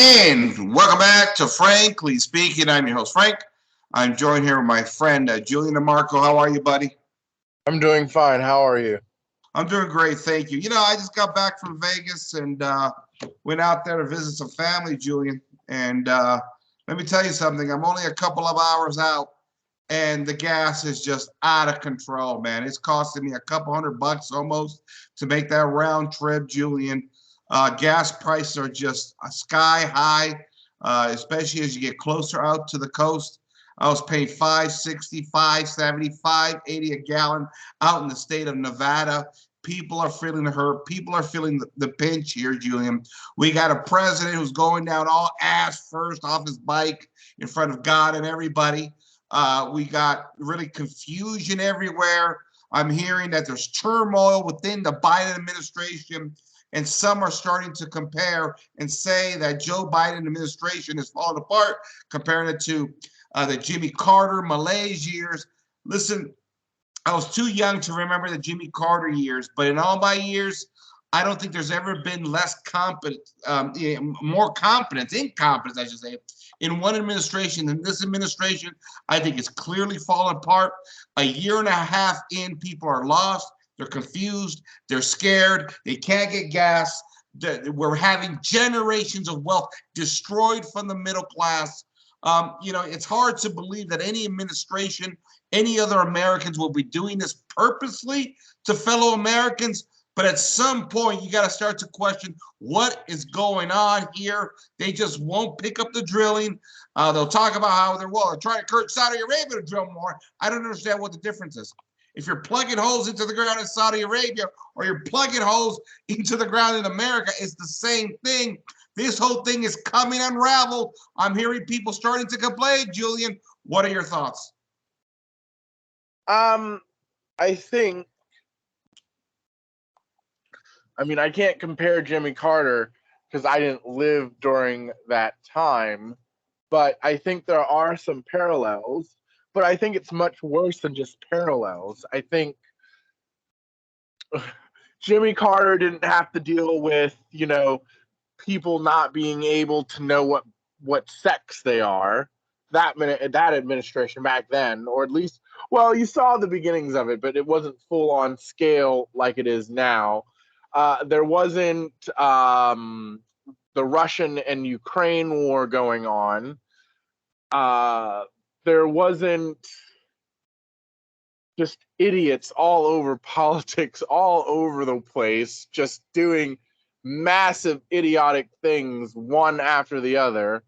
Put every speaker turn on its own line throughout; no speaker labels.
And welcome back to Frankly Speaking. I'm your host, Frank. I'm joined here with my friend, Julien DeMarco. How are you, buddy?
I'm doing fine. How are you?
I'm doing great, thank you. I just got back from Vegas and went out there to visit some family, Julian. And let me tell you something. I'm only a couple of hours out, and the gas is just out of control, man. It's costing me a couple $100 almost to make that round trip, Julian. Gas prices are just sky high, especially as you get closer out to the coast. I was paying 5.60, 5.70, 5.80 a gallon out in the state of Nevada. People are feeling the hurt. People are feeling the pinch here, Julian. We got a president who's going down all ass first off his bike in front of God and everybody. We got really confusion everywhere. I'm hearing that there's turmoil within the Biden administration, and some are starting to compare and say that Joe Biden administration is falling apart, comparing it to the Jimmy Carter malaise years. Listen, I was too young to remember the Jimmy Carter years, but in all my years, I don't think there's ever been less competent, more incompetence, I should say, in one administration than this administration. I think it's clearly fallen apart. A year and a half in, people are lost. They're confused. They're scared. They can't get gas. We're having generations of wealth destroyed from the middle class. It's hard to believe that any administration, any other Americans will be doing this purposely to fellow Americans. But at some point, you got to start to question what is going on here. They just won't pick up the drilling. They'll talk about how they're trying to encourage Saudi Arabia to drill more. I don't understand what the difference is. If you're plugging holes into the ground in Saudi Arabia or you're plugging holes into the ground in America, it's the same thing. This whole thing is coming unraveled. I'm hearing people starting to complain. Julian, what are your thoughts?
I think, I can't compare Jimmy Carter because I didn't live during that time, but I think there are some parallels, but I think it's much worse than just parallels. I think Jimmy Carter didn't have to deal with, people not being able to know what sex they are. That administration back then, or at least, well, you saw the beginnings of it, but it wasn't full on scale like it is now. There wasn't the Russian and Ukraine war going on. There wasn't just idiots all over politics, all over the place, just doing massive idiotic things one after the other.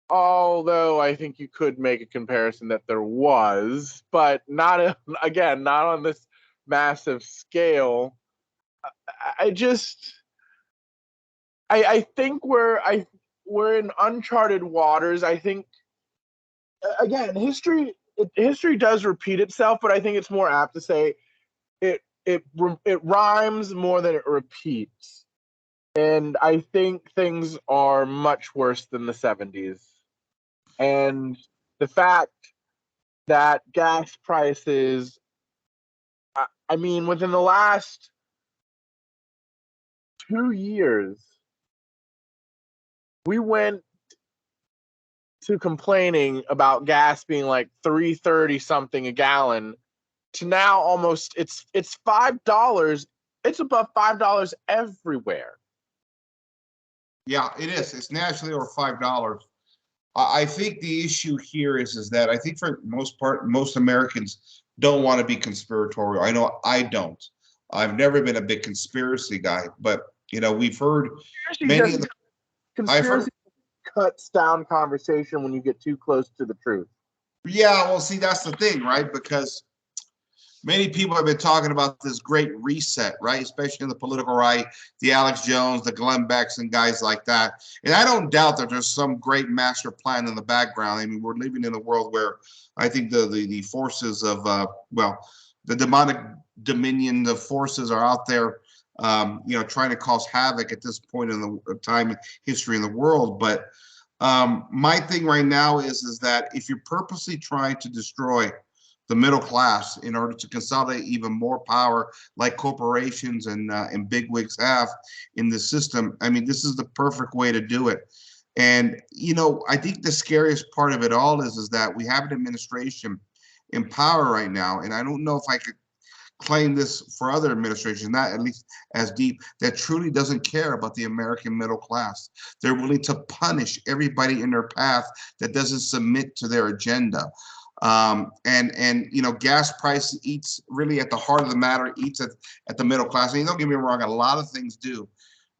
Although I think you could make a comparison that there was, but not on this massive scale. I think we're in uncharted waters. I think, again, history does repeat itself, but I think it's more apt to say it rhymes more than it repeats. And I think things are much worse than the 70s. And the fact that gas prices, within the last 2 years, we went to complaining about gas being like $3.30 something a gallon to now almost it's $5. It's above $5 everywhere.
Yeah, it is. It's nationally over $5. I think the issue here is that I think for most part, most Americans don't want to be conspiratorial. I know I don't. I've never been a big conspiracy guy, but we've heard many of the
conspiracy cuts down conversation when you get too close to the truth.
Yeah, well, see, that's the thing, right? Because many people have been talking about this great reset, right? Especially in the political right, the Alex Jones, the Glenn Becks, and guys like that. And I don't doubt that there's some great master plan in the background. I mean, we're living in a world where I think the forces of, the demonic dominion, the forces are out there, trying to cause havoc at this point in the time history in the world. But my thing right now is that if you're purposely trying to destroy the middle class in order to consolidate even more power, like corporations and bigwigs have in the system. I mean, this is the perfect way to do it. And I think the scariest part of it all is that we have an administration in power right now, and I don't know if I could claim this for other administrations, not at least as deep, that truly doesn't care about the American middle class. They're willing to punish everybody in their path that doesn't submit to their agenda. And gas price eats really at the heart of the matter, eats at the middle class. And don't get me wrong, a lot of things do.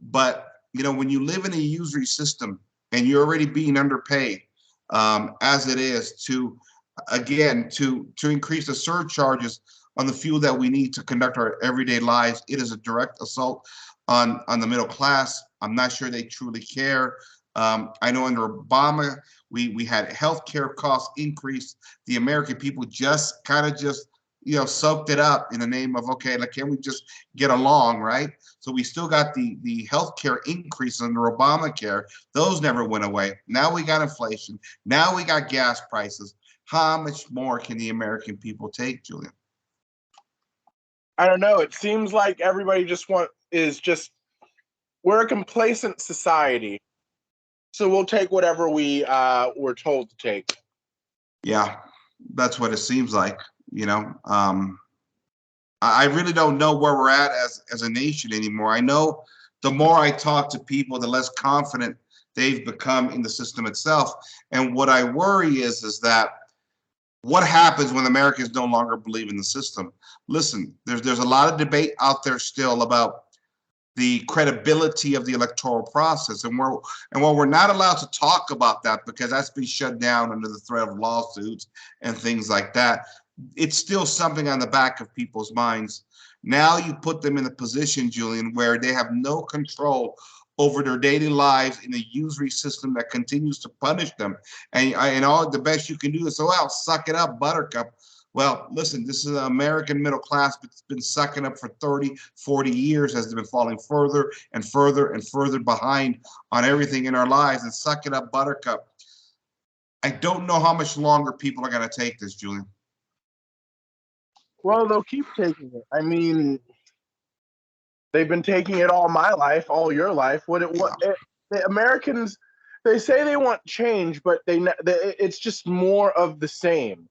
But when you live in a usury system and you're already being underpaid, as it is, to increase the surcharges on the fuel that we need to conduct our everyday lives, it is a direct assault on the middle class. I'm not sure they truly care. I know under Obama, we had healthcare costs increase. The American people just soaked it up in the name of, okay, like, can we just get along, right? So we still got the healthcare increase under Obamacare. Those never went away. Now we got inflation. Now we got gas prices. How much more can the American people take, Julian?
I don't know. It seems like everybody we're a complacent society. So we'll take whatever we're told to take.
Yeah, that's what it seems like. I really don't know where we're at as a nation anymore. I know the more I talk to people, the less confident they've become in the system itself. And what I worry is that what happens when Americans no longer believe in the system? Listen, there's a lot of debate out there still about the credibility of the electoral process, and while we're not allowed to talk about that because that's been shut down under the threat of lawsuits and things like that, it's still something on the back of people's minds. Now you put them in a position, Julian, where they have no control over their daily lives in a usury system that continues to punish them. And all the best you can do is, suck it up, buttercup. Well, listen, this is an American middle class that's been sucking up for 30, 40 years as they've been falling further and further and further behind on everything in our lives. And suck it up, buttercup. I don't know how much longer people are going to take this, Julian.
Well, they'll keep taking it. I mean, they've been taking it all my life, all your life. The Americans, they say they want change, but it's just more of the same.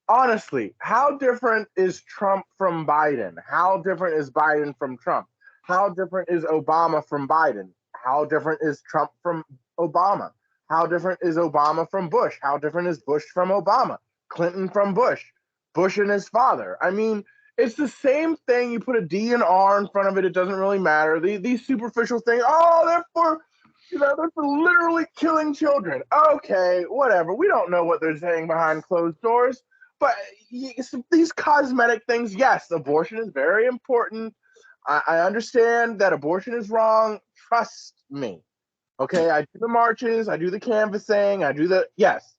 Honestly, how different is Trump from Biden? How different is Biden from Trump? How different is Obama from Biden? How different is Trump from Obama? How different is Obama from Bush? How different is Bush from Obama? Clinton from Bush? Bush and his father? I mean, it's the same thing. You put a D and R in front of it, it doesn't really matter. These superficial things, they're for literally killing children. Okay, whatever. We don't know what they're saying behind closed doors. But these cosmetic things, yes, abortion is very important. I understand that abortion is wrong. Trust me. Okay, I do the marches, I do the canvassing, yes.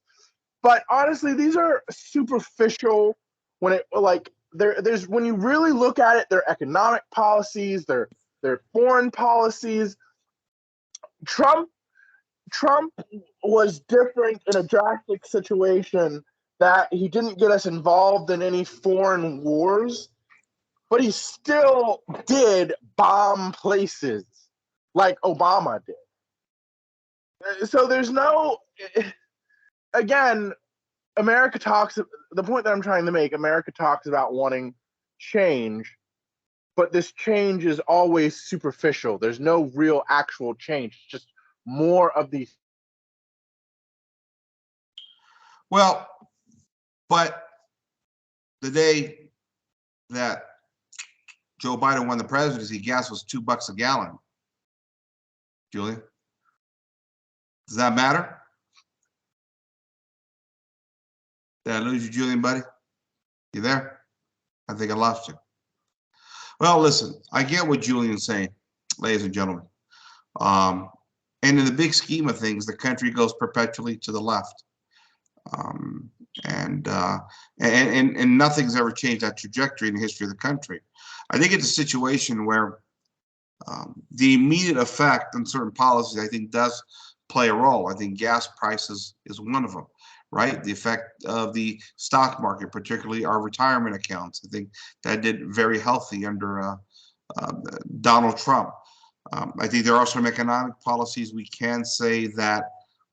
But honestly, these are superficial when when you really look at it, their economic policies, their foreign policies. Trump was different in a drastic situation that he didn't get us involved in any foreign wars, but he still did bomb places like Obama did. So there's again, the point that I'm trying to make, America talks about wanting change, but this change is always superficial. There's no real actual change. It's just more of these.
Well, but the day that Joe Biden won the presidency, gas was $2 a gallon. Julian, does that matter? Did I lose you, Julian, buddy? You there? I think I lost you. Well, listen, I get what Julian's saying, ladies and gentlemen. And in the big scheme of things, the country goes perpetually to the left. And nothing's ever changed that trajectory in the history of the country. I think it's a situation where the immediate effect on certain policies, I think, does play a role. I think gas prices is one of them, right? The effect of the stock market, particularly our retirement accounts. I think that did very healthy under Donald Trump. I think there are some economic policies we can say that,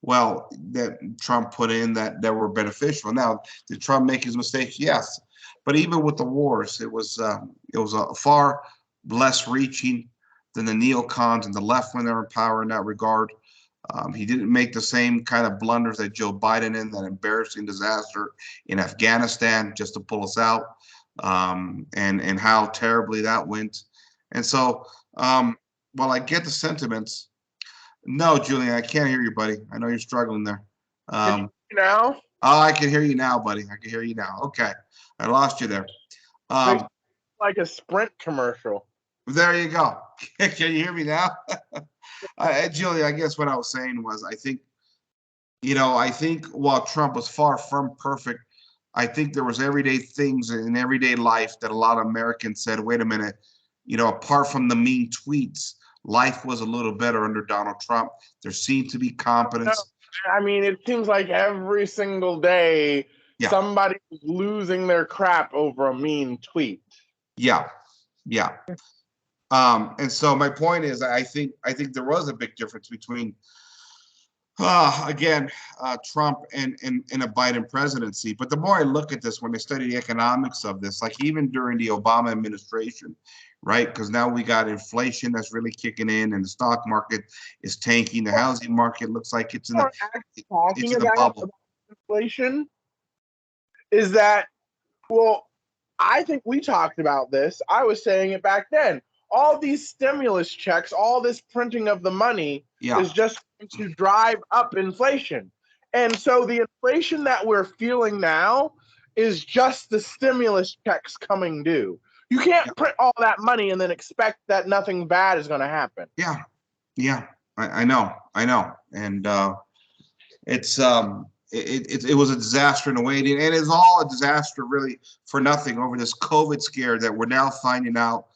well, that Trump put in that were beneficial. Now, did Trump make his mistakes? Yes, but even with the wars, it was a far less reaching than the neocons and the left when they were in power in that regard. He didn't make the same kind of blunders that Joe Biden in that embarrassing disaster in Afghanistan just to pull us out, and how terribly that went. And so, while I get the sentiments, no, Julian, I can't hear you, buddy. I know you're struggling there.
Can you hear me now?
Oh, I can hear you now, buddy. I can hear you now. Okay, I lost you there.
Makes like a Sprint commercial.
There you go. Can you hear me now? Julian, I guess what I was saying was, I think while Trump was far from perfect, I think there was everyday things in everyday life that a lot of Americans said, wait a minute, apart from the mean tweets, life was a little better under Donald Trump. There seemed to be competence.
I mean, it seems like every single day somebody's losing their crap over a mean tweet.
Yeah. And so my point is, I think there was a big difference between Trump and a Biden presidency. But the more I look at this, when I study the economics of this, like even during the Obama administration, right? Because now we got inflation that's really kicking in, and the stock market is tanking. The housing market looks like it's in the bubble.
About inflation is that, well, I think we talked about this. I was saying it back then. All these stimulus checks, all this printing of the money is just going to drive up inflation. And so the inflation that we're feeling now is just the stimulus checks coming due. You can't print all that money and then expect that nothing bad is going to happen.
Yeah. I know. And it was a disaster in a way, and it's all a disaster really for nothing over this COVID scare that we're now finding out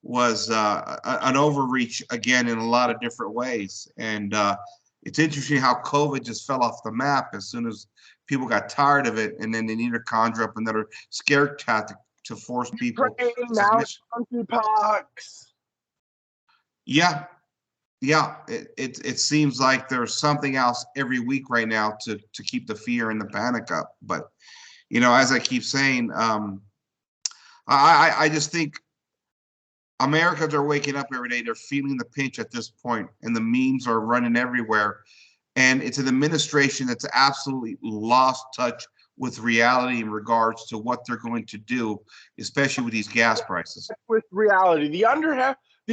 was an overreach again in a lot of different ways. And it's interesting how COVID just fell off the map as soon as people got tired of it, and then they needed to conjure up another scare tactic to force people.
Now it's monkeypox.
Yeah. It seems like there's something else every week right now to keep the fear and the panic up. But as I keep saying, I just think Americans are waking up every day. They're feeling the pinch at this point, and the memes are running everywhere. And it's an administration that's absolutely lost touch with reality in regards to what they're going to do, especially with these gas prices.
With reality, the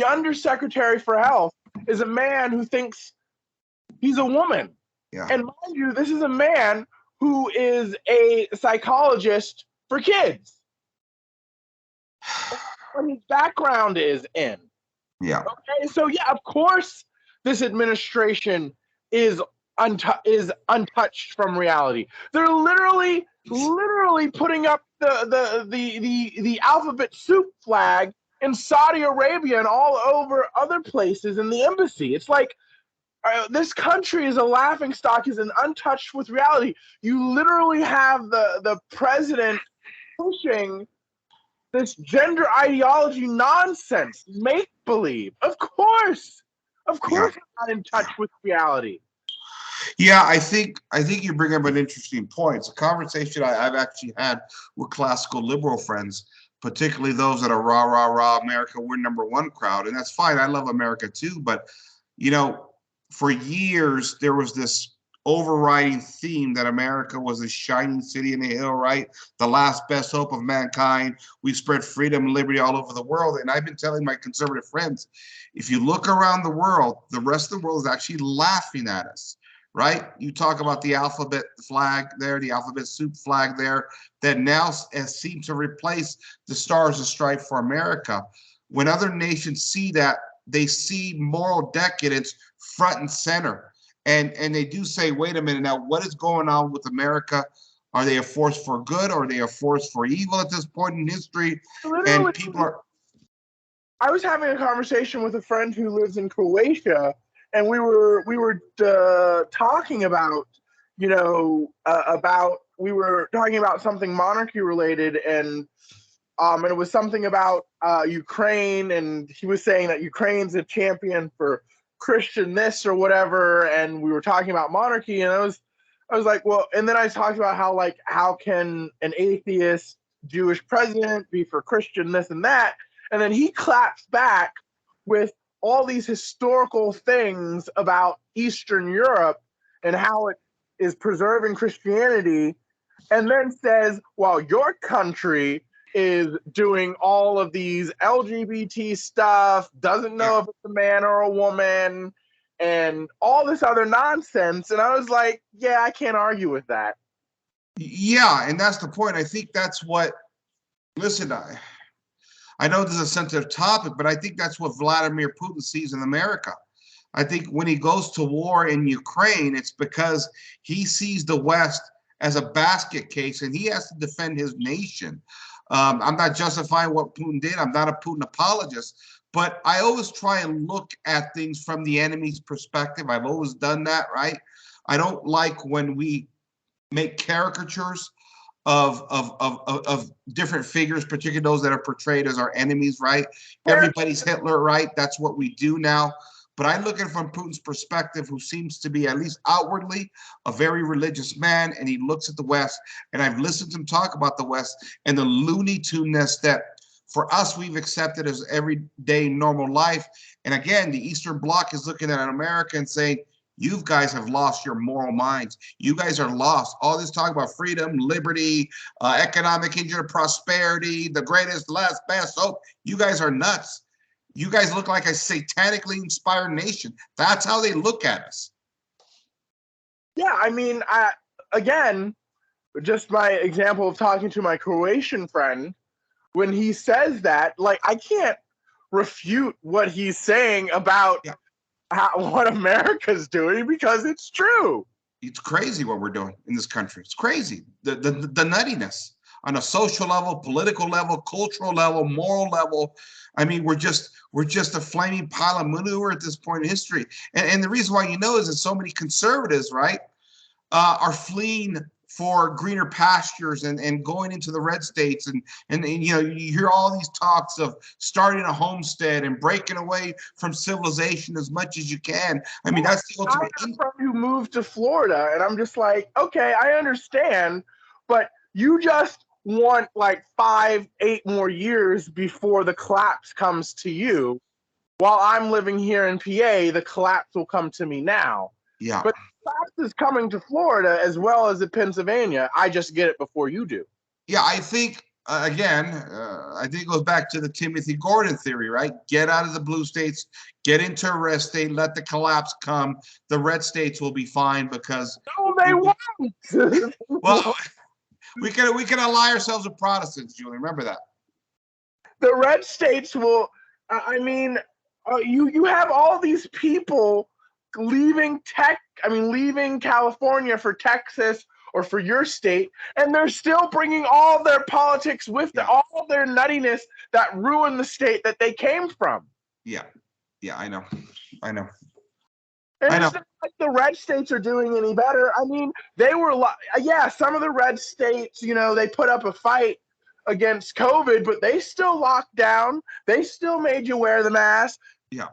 undersecretary for health is a man who thinks he's a woman.
Yeah.
And mind you, this is a man who is a psychologist for kids. What his background is in.
Yeah.
Okay, so of course, this administration is untouched from reality. They're literally putting up the alphabet soup flag in Saudi Arabia and all over other places in the embassy. It's like this country is a laughingstock, is an untouched with reality. You literally have the president pushing this gender ideology nonsense, make believe. Of course, we're not in touch with reality.
Yeah, I think you bring up an interesting point. It's a conversation I've actually had with classical liberal friends, particularly those that are rah, America, we're number one crowd. And that's fine. I love America too. But, for years, there was this overriding theme that America was a shining city in the hill, right? The last best hope of mankind. We spread freedom and liberty all over the world. And I've been telling my conservative friends, if you look around the world, the rest of the world is actually laughing at us. Right? You talk about the alphabet flag there, the alphabet soup flag there, that now has seemed to replace the Stars and Stripes for America. When other nations see that, they see moral decadence front and center. And they do say, wait a minute, now what is going on with America? Are they a force for good, or are they a force for evil at this point in history?
Literally,
and people are.
I was having a conversation with a friend who lives in Croatia, and we were talking about about we were talking about something monarchy related, and it was something about Ukraine, and he was saying that Ukraine's a champion for Christian this or whatever, and we were talking about monarchy, and I was like, well, and then I talked about how can an atheist Jewish president be for Christian this and that, and then he claps back with all these historical things about Eastern Europe and how it is preserving Christianity, and then says, well, your country is doing all of these LGBT stuff, doesn't know if it's a man or a woman, and all this other nonsense. And I was like, yeah, I can't argue with that.
Yeah, and that's the point. I think that's what, listen, I know this is a sensitive topic, but I think that's what Vladimir Putin sees in America. I think when he goes to war in Ukraine, it's because he sees the West as a basket case and he has to defend his nation. I'm not justifying what Putin did. I'm not a Putin apologist, but I always try and look at things from the enemy's perspective. I've always done that, right? I don't like when we make caricatures of different figures, particularly those that are portrayed as our enemies, right? Everybody's Hitler, right? That's what we do now. But I look at it from Putin's perspective, who seems to be, at least outwardly, a very religious man, and he looks at the West, and I've listened to him talk about the West and the Looney Tune-ness that for us we've accepted as everyday normal life. And again, the Eastern Bloc is looking at America and saying, you guys have lost your moral minds. You guys are lost. All this talk about freedom, liberty, economic engine of prosperity, the greatest, last, best hope. You guys are nuts. You guys look like a satanically inspired nation. That's how they look at us.
Yeah, I mean, again, just my example of talking to my Croatian friend, when he says that, like, I can't refute what he's saying about what America's doing because it's true.
It's crazy what we're doing in this country. It's crazy. The nuttiness on a social level, political level, cultural level, moral level. I mean, we're just a flaming pile of manure at this point in history. And the reason why is that so many conservatives, right, are fleeing for greener pastures and going into the red states. And you hear all these talks of starting a homestead and breaking away from civilization as much as you can. I mean, that's the ultimate.
I have a friend who moved to Florida, and I'm just like, okay, I understand, but you just want like 5-8 more years before the collapse comes to you. While I'm living here in PA, the collapse will come to me now.
Yeah.
But the collapse is coming to Florida as well as to Pennsylvania. I just get it before you do.
Yeah, I think, again, I think it goes back to the Timothy Gordon theory, right? Get out of the blue states, get into a red state, let the collapse come. The red states will be fine because...
No, they won't.
Well, we can ally ourselves with Protestants, Julian. Remember that.
The red states will... I mean, you have all these people leaving California for Texas or for your state, and they're still bringing all their politics with them, all their nuttiness that ruined the state that they came from.
Yeah, I know.
And it's not like the red states are doing any better. I mean, they were, some of the red states, they put up a fight against COVID, but they still locked down. They still made you wear the mask.
Yeah.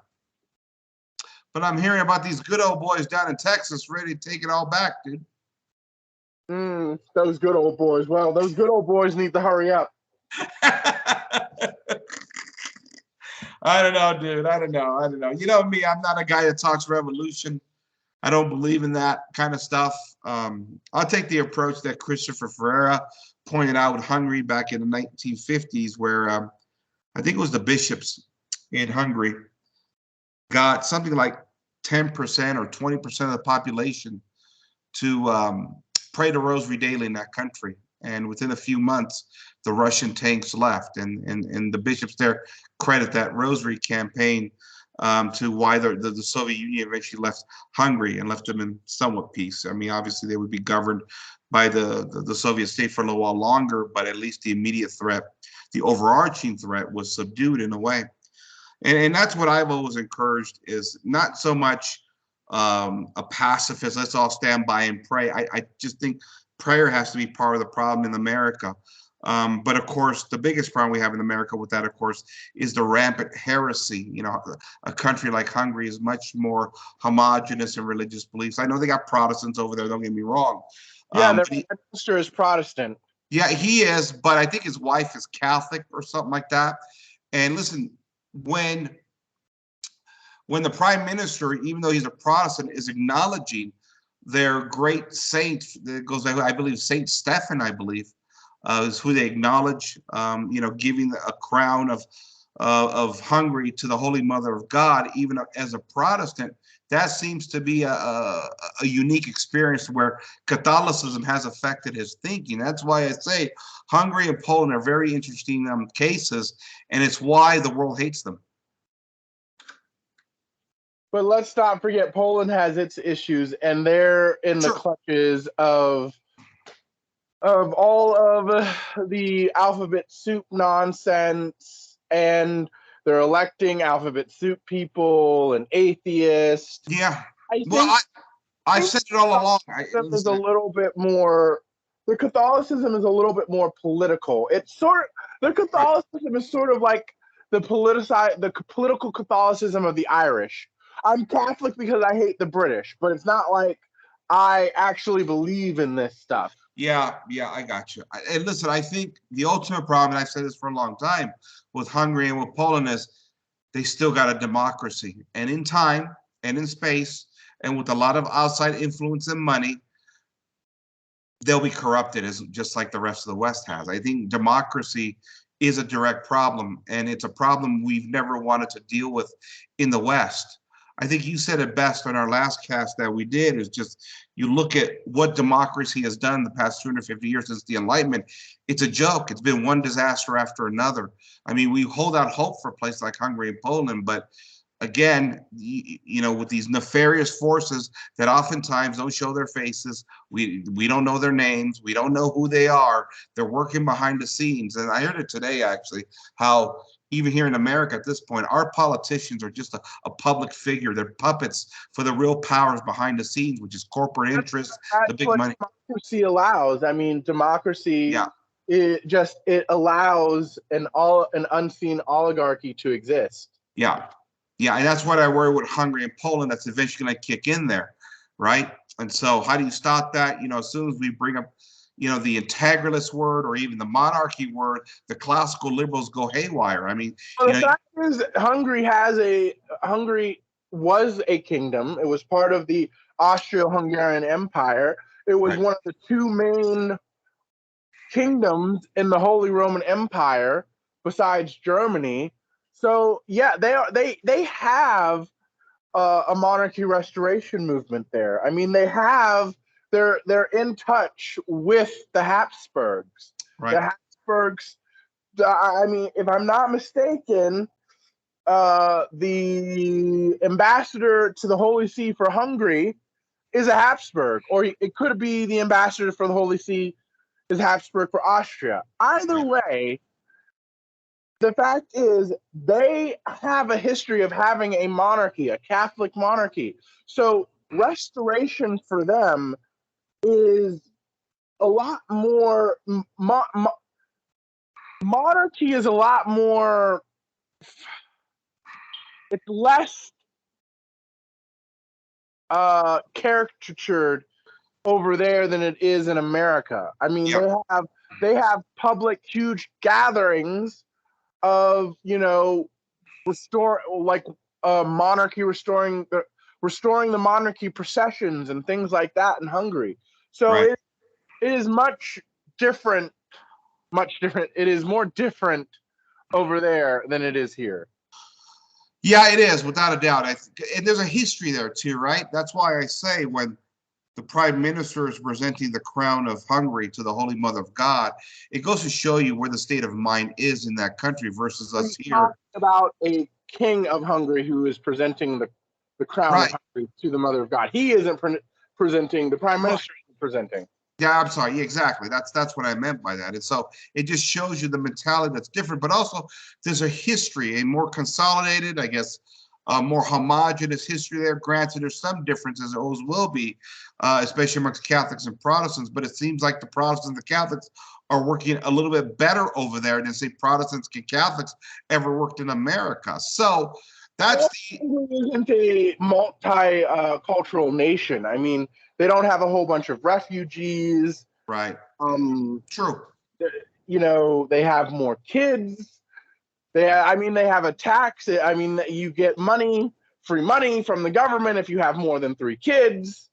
But I'm hearing about these good old boys down in Texas ready to take it all back, dude.
Those good old boys. Well, those good old boys need to hurry up.
I don't know, dude. I don't know. You know me, I'm not a guy that talks revolution. I don't believe in that kind of stuff. I'll take the approach that Christopher Ferreira pointed out with Hungary back in the 1950s, where I think it was the bishops in Hungary got something like 10% or 20% of the population to pray the rosary daily in that country. And within a few months, the Russian tanks left. And the bishops there credit that rosary campaign to why the Soviet Union eventually left Hungary and left them in somewhat peace. I mean, obviously, they would be governed by the Soviet state for a little while longer, but at least the immediate threat, the overarching threat, was subdued in a way. And that's what I've always encouraged, is not so much a pacifist. Let's all stand by and pray. I just think prayer has to be part of the problem in America. But of course, the biggest problem we have in America with that, of course, is the rampant heresy. You know, a country like Hungary is much more homogenous in religious beliefs. I know they got Protestants over there, don't get me wrong.
Yeah, their
But
prime minister is Protestant.
yeah, he is, but I think his wife is Catholic or something like that. And listen, when the prime minister, even though he's a Protestant, is acknowledging their great saint, that goes, I believe, Saint Stephen, I believe, is who they acknowledge, you know, giving a crown of Hungary to the Holy Mother of God, even as a Protestant. That seems to be a unique experience where Catholicism has affected his thinking. That's why I say Hungary and Poland are very interesting cases, and it's why the world hates them.
But let's not forget, Poland has its issues, and they're in the clutches of all of the alphabet soup nonsense, and they're electing alphabet soup people and atheists.
Yeah.
I
Well, I've said it all along.
Is a little bit more. The Catholicism is a little bit more political. The Catholicism is sort of like the political Catholicism of the Irish. I'm Catholic because I hate the British, but it's not like I actually believe in this stuff.
Yeah, I got you. And listen, I think the ultimate problem, and I've said this for a long time, with Hungary and with Poland is they still got a democracy. And in time and in space, and with a lot of outside influence and money, they'll be corrupted, as just like the rest of the West has. I think democracy is a direct problem, and it's a problem we've never wanted to deal with in the West. I think you said it best on our last cast that we did, is just you look at what democracy has done in the past 250 years since the Enlightenment. It's a joke. It's been one disaster after another. I mean, we hold out hope for places like Hungary and Poland, but again, you know, with these nefarious forces that oftentimes don't show their faces, we don't know their names, we don't know who they are. They're working behind the scenes. And I heard it today, actually, how even here in America at this point, our politicians are just a public figure. They're puppets for the real powers behind the scenes, which is corporate interests, the big money.
Democracy allows. I mean, democracy.
Yeah.
It allows an unseen oligarchy to exist.
Yeah, and that's what I worry with Hungary and Poland. That's eventually going to kick in there, right? And so, how do you stop that? You know, as soon as we bring up, you know, the integralist word or even the monarchy word, the classical liberals go haywire. I mean,
well, the fact is, Hungary was a kingdom. It was part of the Austro-Hungarian Empire. It was one of the two main kingdoms in the Holy Roman Empire, besides Germany. So yeah, they have a monarchy restoration movement there. I mean, they're in touch with the Habsburgs.
Right.
The Habsburgs. I mean, if I'm not mistaken, the ambassador to the Holy See for Hungary is a Habsburg, or it could be the ambassador for the Holy See is Habsburg for Austria. Either way, the fact is they have a history of having a monarchy, a Catholic monarchy. So restoration for them is a lot more. Monarchy is a lot more. It's less caricatured over there than it is in America. I mean, they have public huge gatherings of, you know, monarchy restoring the monarchy processions and things like that in Hungary. So it is much different. It is more different over there than it is here.
Yeah, it is, without a doubt. And there's a history there too, right? That's why I say when the prime minister is presenting the crown of Hungary to the Holy Mother of God, it goes to show you where the state of mind is in that country versus us here.
About a king of Hungary who is presenting the crown of Hungary to the Mother of God. He isn't presenting. The prime minister isn't presenting.
Yeah, I'm sorry. Yeah, exactly. That's what I meant by that. And so it just shows you the mentality that's different, but also there's a history, a more consolidated, I guess, more homogenous history there. Granted, there's some differences, there always will be, especially amongst Catholics and Protestants, but it seems like the Protestants and the Catholics are working a little bit better over there than, say, Protestants and Catholics ever worked in America. So that's the...
Isn't a multi-cultural nation. I mean, they don't have a whole bunch of refugees.
Right. True.
You know, they have more kids. They have a tax. I mean, you get free money from the government if you have more than 3 kids.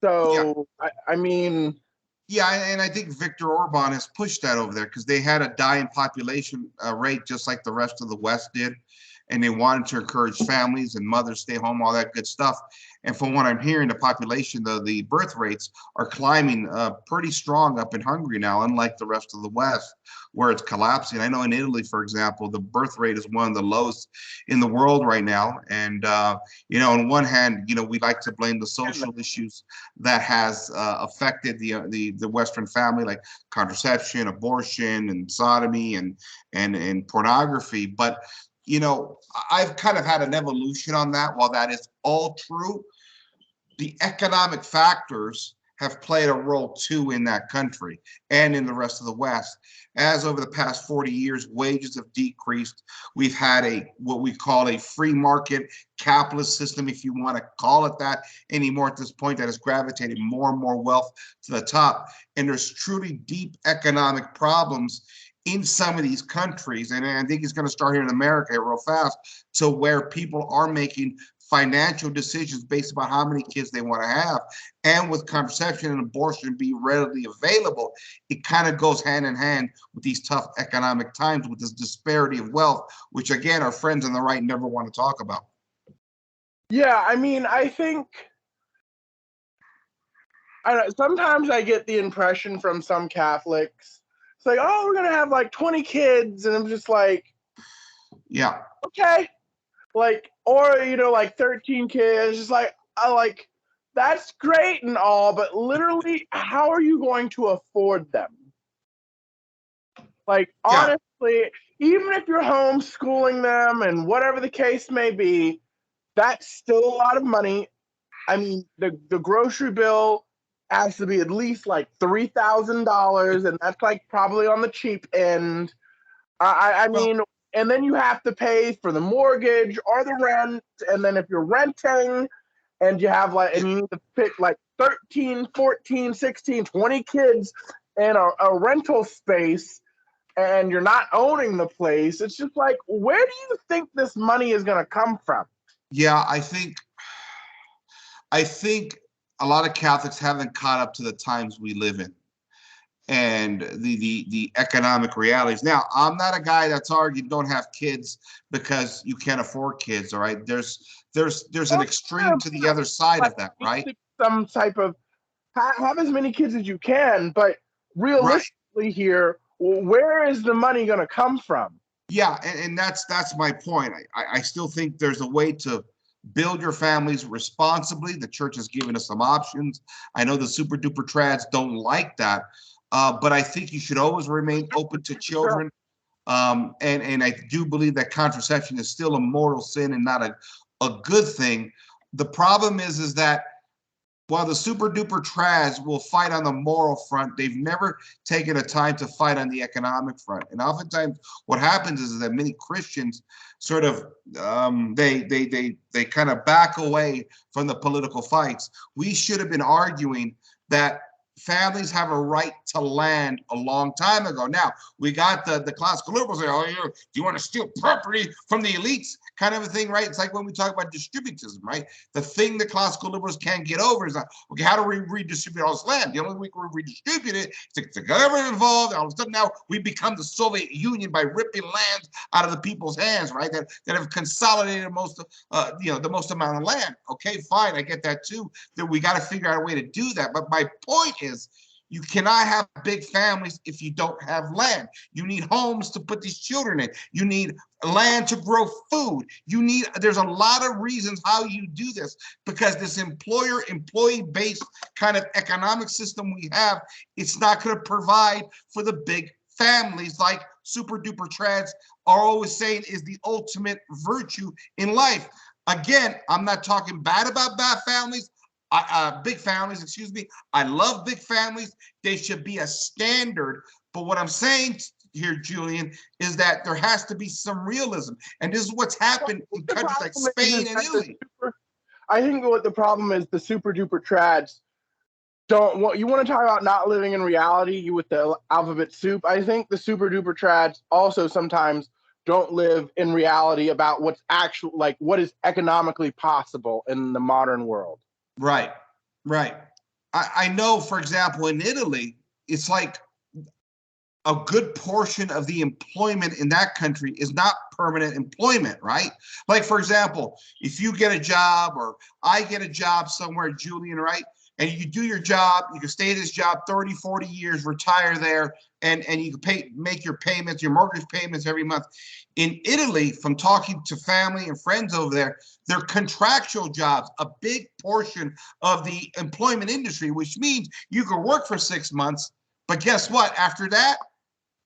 So, yeah. I mean...
Yeah, and I think Viktor Orban has pushed that over there because they had a dying population rate just like the rest of the West did. And they wanted to encourage families and mothers stay home, all that good stuff. And from what I'm hearing, the population, the birth rates are climbing pretty strong up in Hungary now, unlike the rest of the West, where it's collapsing. I know in Italy, for example, the birth rate is one of the lowest in the world right now. And, you know, on one hand, you know, we like to blame the social issues that has affected the Western family, like contraception, abortion, and sodomy, and pornography. But you know, I've kind of had an evolution on that. While that is all true, the economic factors have played a role too in that country and in the rest of the West. As over the past 40 years, wages have decreased. We've had what we call a free market capitalist system, if you want to call it that anymore at this point, that has gravitated more and more wealth to the top. And there's truly deep economic problems in some of these countries, and I think it's going to start here in America real fast, to where people are making financial decisions based upon how many kids they want to have. And with contraception and abortion being readily available, it kind of goes hand in hand with these tough economic times, with this disparity of wealth, which again, our friends on the right never want to talk about.
Yeah, I mean, I think sometimes I get the impression from some Catholics, it's like, oh, we're going to have like 20 kids. And I'm just like,
yeah,
okay. Like, or, you know, like 13 kids, just like, that's great and all, but literally, how are you going to afford them? Like, honestly, even if you're homeschooling them and whatever the case may be, that's still a lot of money. I mean, the grocery bill has to be at least like $3,000, and that's like probably on the cheap end. I mean, and then you have to pay for the mortgage or the rent, and then if you're renting and you have and you need to pick like 13, 14, 16, 20 kids in a rental space, and you're not owning the place, it's just like, where do you think this money is going to come from?
Yeah, I think a lot of Catholics haven't caught up to the times we live in and the economic realities. Now, I'm not a guy that's arguing don't have kids because you can't afford kids. All right, there's an extreme to the other side of that, right?
Some type of have as many kids as you can, but realistically, here, where is the money going to come from?
Yeah, and that's my point. I still think there's a way to build your families responsibly. The church has given us some options. I know the super duper trads don't like that, but I think you should always remain open to children. And I do believe that contraception is still a mortal sin and not a good thing. The problem is that while the super duper trads will fight on the moral front, they've never taken a time to fight on the economic front. And oftentimes what happens is that many Christians sort of they kind of back away from the political fights. We should have been arguing that families have a right to land a long time ago. Now, we got the classical liberals say, oh, do you want to steal property from the elites? Kind of a thing, right? It's like when we talk about distributism, right? The thing the classical liberals can't get over is that, okay, how do we redistribute all this land? The only way we redistribute it is to get the government involved. All of a sudden now we become the Soviet Union by ripping lands out of the people's hands, right? That have consolidated most of, the most amount of land. Okay, fine, I get that too. That we got to figure out a way to do that. But my point is, you cannot have big families if you don't have land. You need homes to put these children in. You need land to grow food. There's a lot of reasons how you do this, because this employee based kind of economic system we have, it's not going to provide for the big families like super duper trads are always saying is the ultimate virtue in life. Again, I'm not talking bad about bad families, big families, excuse me. I love big families. They should be a standard. But what I'm saying here, Julian, is that there has to be some realism. And this is what's happened in countries like Spain and Italy.
I think what the problem is, the super duper trads don't want, you want to talk about not living in reality, you with the alphabet soup. I think the super duper trads also sometimes don't live in reality about what's actual, like what is economically possible in the modern world.
Right, right. I know, for example, in Italy, it's like a good portion of the employment in that country is not permanent employment, right? Like, for example, if you get a job or I get a job somewhere, Julian, right? And you do your job, you can stay at this job 30, 40 years, retire there, and you can make your payments, your mortgage payments every month. In Italy, from talking to family and friends over there, they're contractual jobs, a big portion of the employment industry, which means you can work for 6 months, but guess what? After that,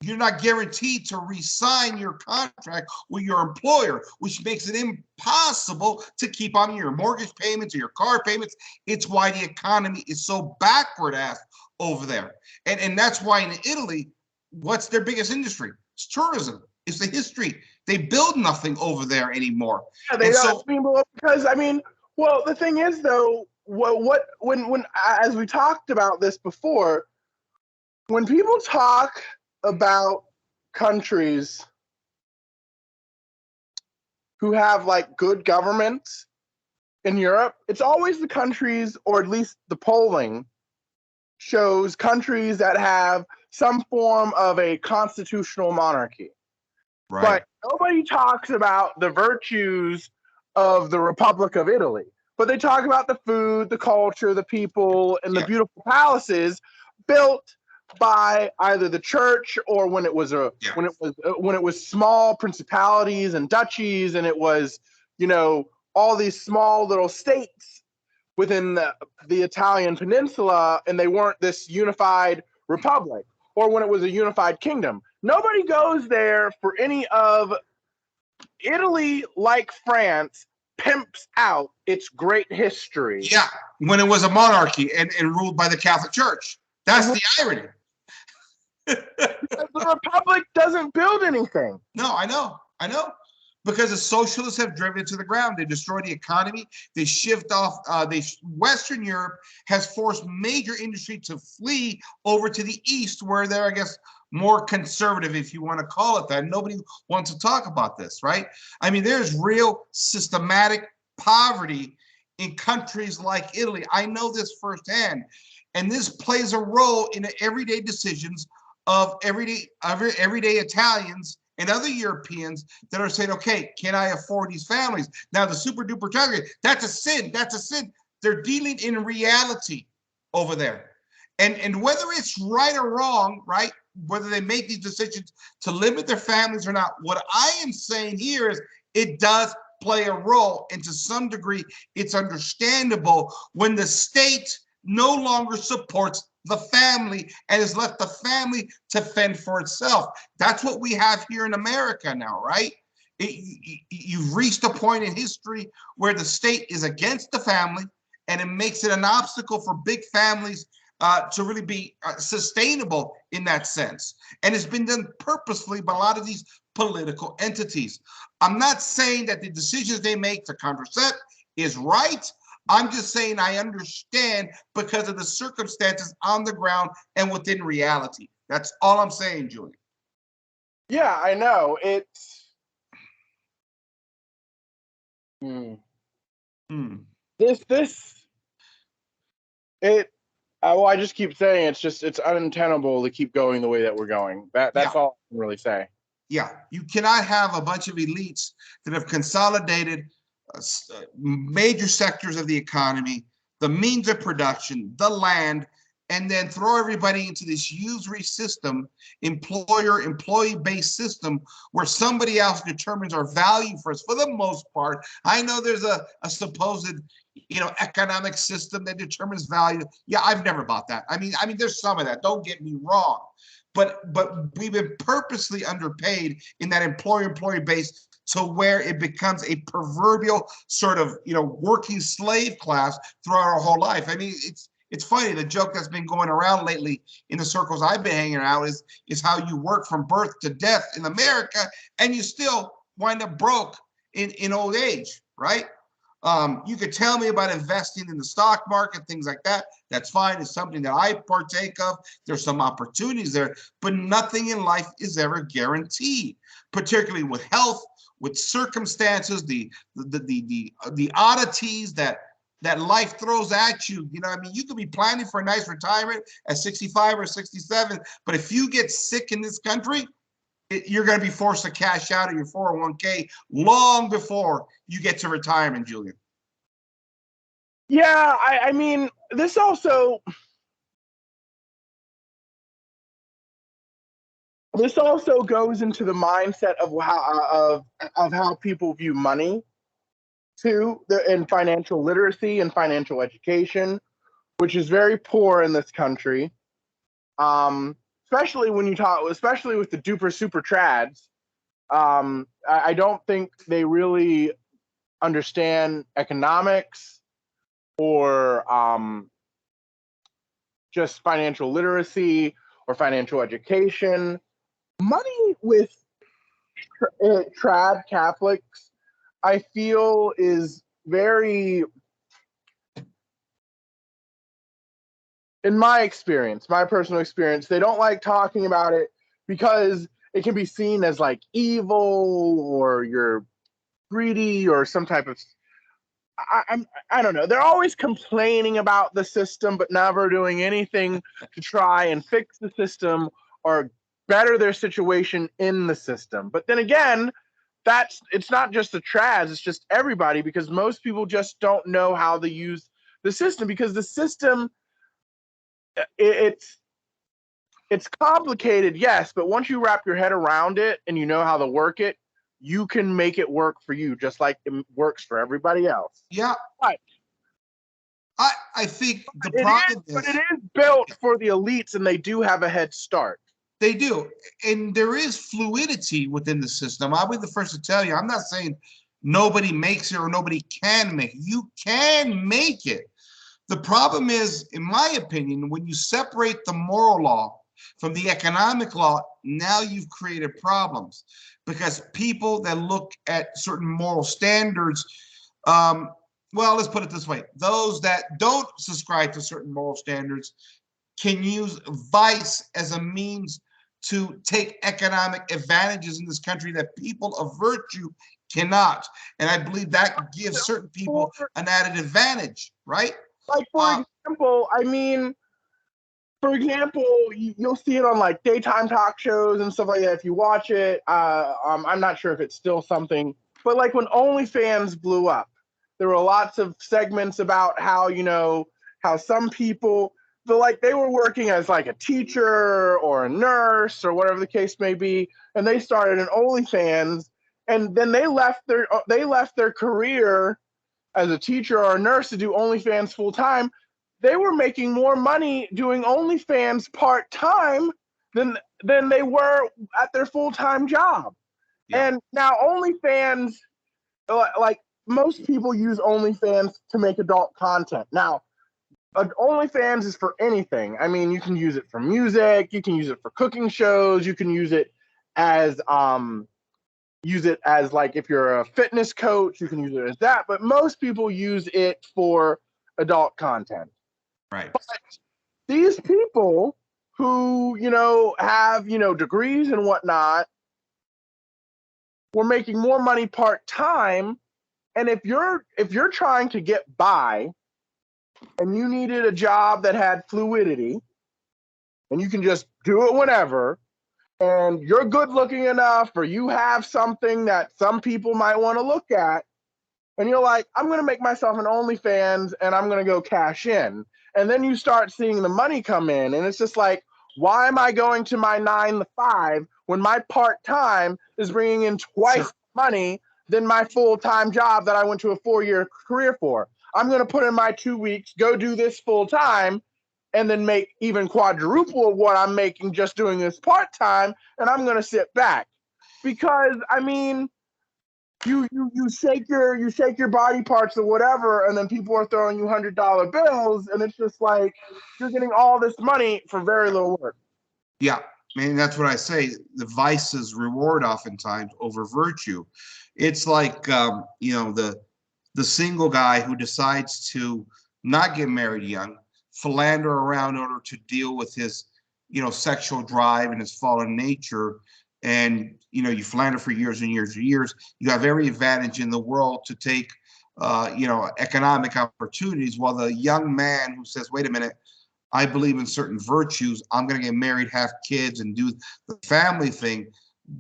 you're not guaranteed to re-sign your contract with your employer, which makes it impossible to keep on your mortgage payments or your car payments. It's why the economy is so backward ass over there. And that's why in Italy, what's their biggest industry? It's tourism. It's the history. They build nothing over there anymore.
Yeah, they don't. Because well, the thing is though, when as we talked about this before, when people talk about countries who have like good governments in Europe, it's always the countries, or at least the polling shows countries that have some form of a constitutional monarchy.
Right.
But nobody talks about the virtues of the Republic of Italy. But they talk about the food, the culture, the people, and the beautiful palaces built by either the church, or when it was small principalities and duchies, and it was, all these small little states within the Italian peninsula, and they weren't this unified republic, or when it was a unified kingdom. Nobody goes there for any of Italy, like France, pimps out its great history.
Yeah, when it was a monarchy and ruled by the Catholic Church. That's the irony.
The Republic doesn't build anything.
No, I know. Because the socialists have driven it to the ground. They destroy the economy. They shift off. Western Europe has forced major industry to flee over to the East, where they're, I guess, more conservative, if you want to call it that. Nobody wants to talk about this, right? There's real systematic poverty in countries like Italy. I know this firsthand. And this plays a role in the everyday decisions of everyday Italians and other Europeans that are saying, okay, can I afford these families? Now, the super duper target, that's a sin. They're dealing in reality over there. And whether it's right or wrong, right, whether they make these decisions to limit their families or not, what I am saying here is it does play a role. And to some degree, it's understandable when the state no longer supports the family and has left the family to fend for itself. That's what we have here in America now, right? You've reached a point in history where the state is against the family, and it makes it an obstacle for big families to really be sustainable in that sense. And it's been done purposefully by a lot of these political entities. I'm not saying that the decisions they make to contracept is right. I'm just saying I understand because of the circumstances on the ground and within reality. That's all I'm saying, Julian.
Yeah, I know. I just keep saying it's untenable to keep going the way that we're going. That's all I can really say.
Yeah, you cannot have a bunch of elites that have consolidated major sectors of the economy, the means of production, the land, and then throw everybody into this usury system, employee-based system, where somebody else determines our value for us. For the most part, I know there's a supposed, economic system that determines value. Yeah, I've never bought that. There's some of that. Don't get me wrong, but we've been purposely underpaid in that employer-employee base to where it becomes a proverbial sort of, working slave class throughout our whole life. I mean, it's funny. The joke that's been going around lately in the circles I've been hanging out is how you work from birth to death in America, and you still wind up broke in old age, right? You could tell me about investing in the stock market, things like that. That's fine. It's something that I partake of. There's some opportunities there, but nothing in life is ever guaranteed, particularly with health, with circumstances, the oddities that life throws at you. I mean, you could be planning for a nice retirement at 65 or 67, but if you get sick in this country, you're going to be forced to cash out of your 401k long before you get to retirement, Julian.
Yeah, I mean, this also goes into the mindset of how people view money too, in financial literacy and financial education, which is very poor in this country. Especially when especially with the duper super trads. I don't think they really understand economics or just financial literacy or financial education. Money with trad Catholics, I feel, is very, in my experience, my personal experience, they don't like talking about it because it can be seen as like evil or you're greedy or some type of, I don't know. They're always complaining about the system, but never doing anything to try and fix the system or better their situation in the system. But then again, it's not just the trads, it's just everybody, because most people just don't know how to use the system, because the system, it's complicated, yes, but once you wrap your head around it and you know how to work it, you can make it work for you, just like it works for everybody else.
Yeah.
Right.
I think the problem is,
but it is built for the elites, and they do have a head start.
They do. And there is fluidity within the system. I'll be the first to tell you, I'm not saying nobody makes it or nobody can make it. You can make it. The problem is, in my opinion, when you separate the moral law from the economic law, now you've created problems, because people that look at certain moral standards, well, let's put it this way. Those that don't subscribe to certain moral standards can use vice as a means to take economic advantages in this country that people of virtue cannot. And I believe that gives certain people an added advantage, right?
Like, for example, you'll see it on like daytime talk shows and stuff like that if you watch it. I'm not sure if it's still something, but like when OnlyFans blew up, there were lots of segments about how, how some people, they were working as like a teacher or a nurse or whatever the case may be, and they started an OnlyFans, and then they left their career as a teacher or a nurse to do OnlyFans full time. They were making more money doing OnlyFans part time than they were at their full time job. Yeah. And now OnlyFans, like most people use OnlyFans to make adult content. Now, OnlyFans is for anything. I mean, you can use it for music, you can use it for cooking shows, you can use it as like if you're a fitness coach, you can use it as that. But most people use it for adult content.
Right.
But these people who, have, degrees and whatnot, were making more money part-time. And if you're trying to get by and you needed a job that had fluidity and you can just do it whenever, and you're good looking enough, or you have something that some people might want to look at, and you're like, I'm going to make myself an OnlyFans and I'm going to go cash in. And then you start seeing the money come in, and it's just like, why am I going to my 9 to 5 when my part-time is bringing in twice the money than my full-time job that I went to a 4-year career for? I'm going to put in my 2 weeks, go do this full-time, and then make even quadruple of what I'm making just doing this part-time, and I'm gonna sit back. Because I mean, you shake your body parts or whatever, and then people are throwing you $100 bills, and it's just like you're getting all this money for very little work.
Yeah, I mean, that's what I say. The vices reward oftentimes over virtue. It's like the single guy who decides to not get married young, philander around in order to deal with his, sexual drive and his fallen nature. And, you philander for years and years and years. You have every advantage in the world to take, economic opportunities, while the young man who says, wait a minute, I believe in certain virtues, I'm going to get married, have kids, and do the family thing.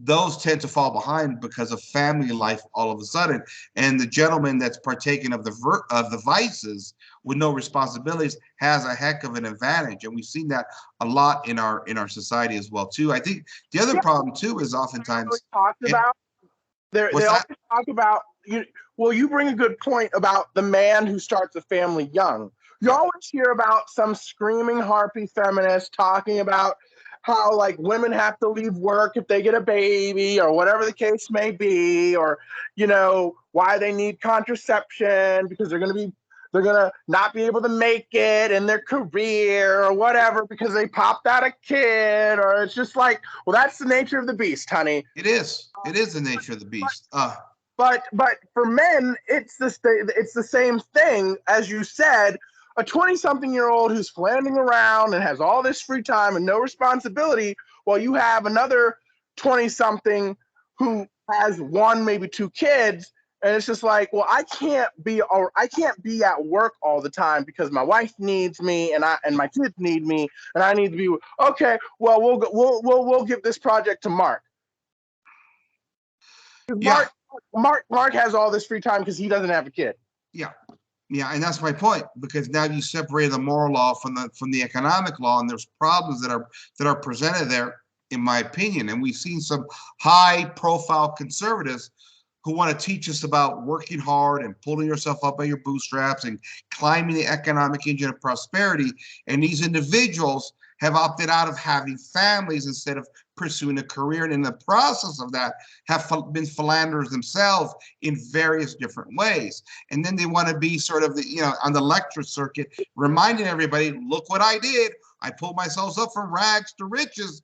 Those tend to fall behind because of family life all of a sudden. And the gentleman that's partaken of the vices with no responsibilities has a heck of an advantage, and we've seen that a lot in our society as well too. I think the other problem too is oftentimes
they always talk about you. Well, you bring a good point about the man who starts a family young. You always hear about some screaming harpy feminist talking about how like women have to leave work if they get a baby or whatever the case may be, or why they need contraception because they're gonna not be able to make it in their career or whatever because they popped out a kid, or it's just like, well, that's the nature of the beast, honey.
It is the nature of the beast.
But for men, it's the same thing as you said. A 20-something-year-old who's flandering around and has all this free time and no responsibility, while you have another 20-something who has one, maybe two kids, and it's just like, well, I can't be at work all the time because my wife needs me and my kids need me and I need to be okay. Well, we'll give this project to Mark.
Yeah.
Mark has all this free time because he doesn't have a kid.
Yeah, and that's my point, because now you separate the moral law from the economic law, and there's problems that are presented there, in my opinion. And we've seen some high-profile conservatives who want to teach us about working hard and pulling yourself up by your bootstraps and climbing the economic engine of prosperity. And these individuals have opted out of having families instead of pursuing a career, and in the process of that have been philanderers themselves in various different ways. And then they want to be sort of on the lecture circuit, reminding everybody, look what I did. I pulled myself up from rags to riches.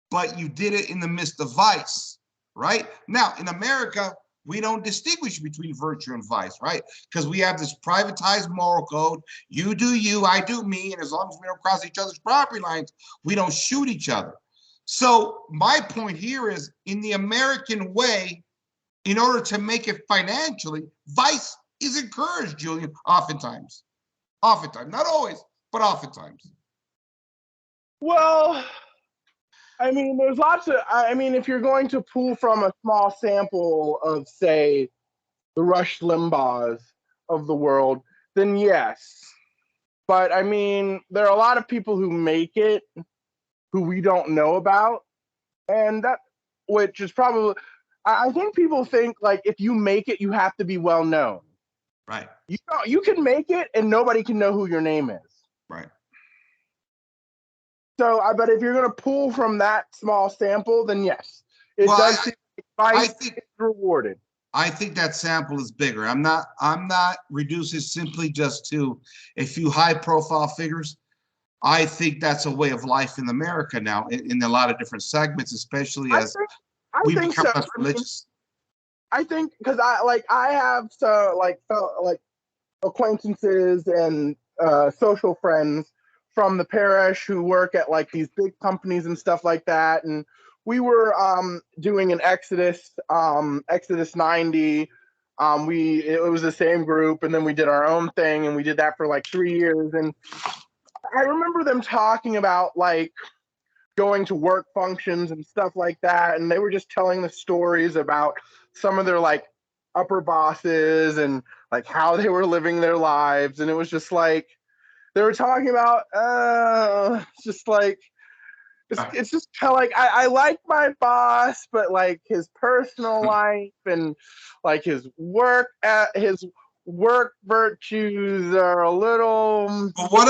But you did it in the midst of vice, right? Now, in America, we don't distinguish between virtue and vice, right? Because we have this privatized moral code. You do you, I do me, and as long as we don't cross each other's property lines, we don't shoot each other. So my point here is, in the American way, in order to make it financially, vice is encouraged, Julian, oftentimes. Oftentimes, not always, but oftentimes.
Well, I mean, there's lots of, if you're going to pull from a small sample of, say, the Rush Limbaughs of the world, then yes. But I mean, there are a lot of people who make it who we don't know about. And that, which is probably, I think people think like if you make it, you have to be well known.
Right.
You can make it and nobody can know who your name is.
Right.
So I bet if you're going to pull from that small sample, then yes, it does seem like vice is rewarded.
I think that sample is bigger. I'm not reducing simply just to a few high-profile figures. I think that's a way of life in America now, in a lot of different segments, especially as we become less religious.
I think because I have acquaintances and social friends from the parish who work at like these big companies and stuff like that, and we were doing an Exodus 90. It was the same group, and then we did our own thing, and we did that for like 3 years. And I remember them talking about like going to work functions and stuff like that, and they were just telling the stories about some of their like upper bosses and like how they were living their lives, and it was just like they were talking about just like it's just kind of like I like my boss, but like his personal life and like his work virtues are a little.
But what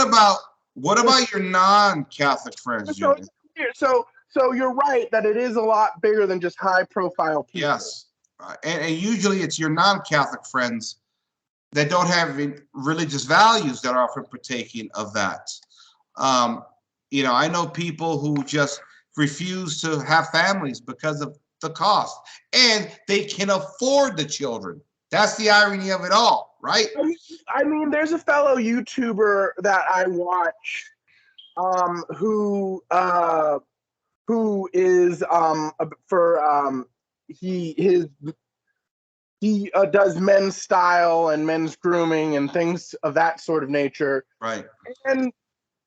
What about your non-Catholic friends,
So,
Julian?
so you're right that it is a lot bigger than just high profile people.
Yes. And usually it's your non-Catholic friends that don't have religious values that are often partaking of that. Um, I know people who just refuse to have families because of the cost, and they can afford the children. That's the irony of it all, right?
I mean, there's a fellow YouTuber that I watch, who is for he does men's style and men's grooming and things of that sort of nature,
Right.
and